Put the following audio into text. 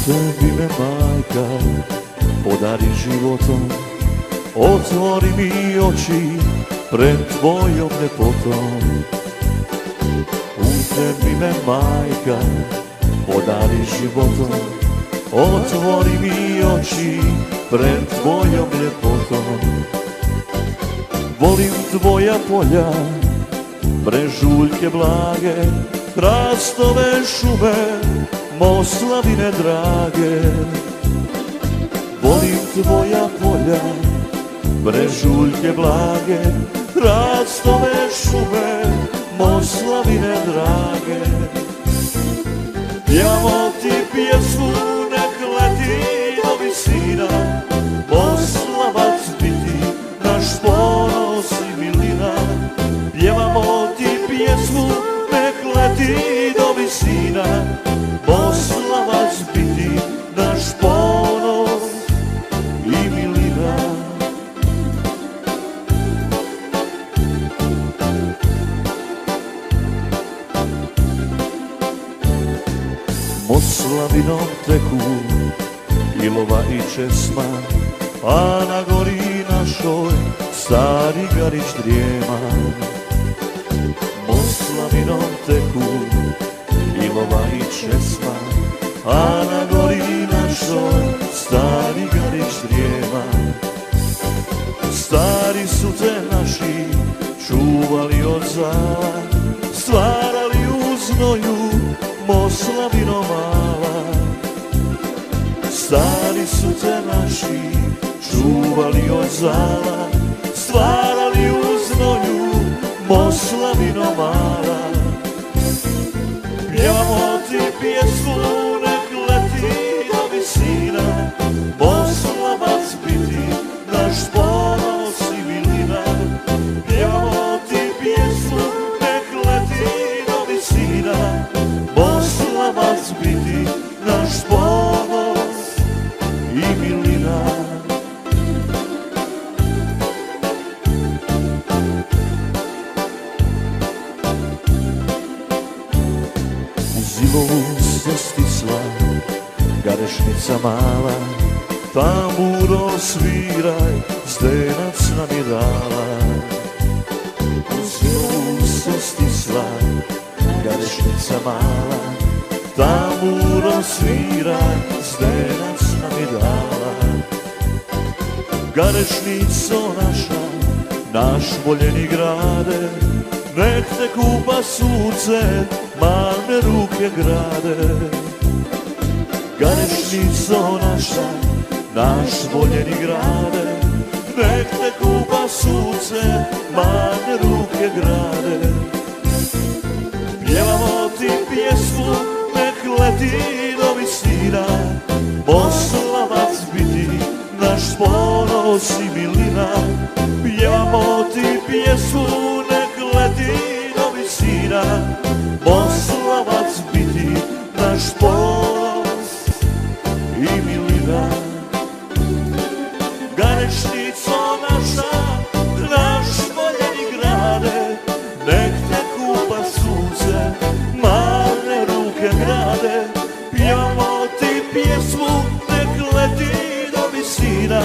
tebi me majka podari životom, otvori mi oči pred tvojom lepotom. U tebi me majka podari životom, otvori mi oči pred tvojom lepotom. Volim tvoja polja, brežuljke blage, hrastove šume, Moslavine drage. Volim tvoja polja, brežuljke blage, hrastove šume, Moslavine drage. Pjevamo ti pjesmu, nek leti do visina, Moslavac biti naš ponos i milina. Pjevamo ti pjesmu, nek leti do visina, Moslavac biti naš ponos i milina. Moslavinom teku Ilova i Česma, a na gori našoj stari Garić drijema. Moslavinom teku Ilova i Česma, a na gori našoj stari Garić drijema. Stari su te naši čuvali od zala, stvarali u znoju Moslavino mala. Stari su te naši čuvali od zala, stvarali u znoju Moslavino mala. Pjevamo ti pjesmu, nek leti do visina, Moslavac biti naš ponos i milina. Pjevamo ti pjesmu, nek leti do visina, Moslavac biti naš ponos i milina. Uz Ilovu se stisla Garešnica mala, tamburo sviraj, Zdenac nam je dala. Uz Ilovu se stisla Garešnica mala, tamburo sviraj, Zdenac nam je dala. Garešnico naša, naš voljeni grade, nek te kupa sunce, malne ruke grade. Garešnico naša, naš voljeni grade, nek te kupa sunce, malne ruke grade. Pjevamo ti pjesmu, nek leti do visina, Moslavac biti naš ponos i milina. Pjevamo ti pjesmu, nek leti do visina, Moslavac biti naš ponos i milina. Garešnico naša, naš voljeni grade, nek te kupa sunce, malne ruke grade. Pjevamo ti pjesmu, nek leti do visina,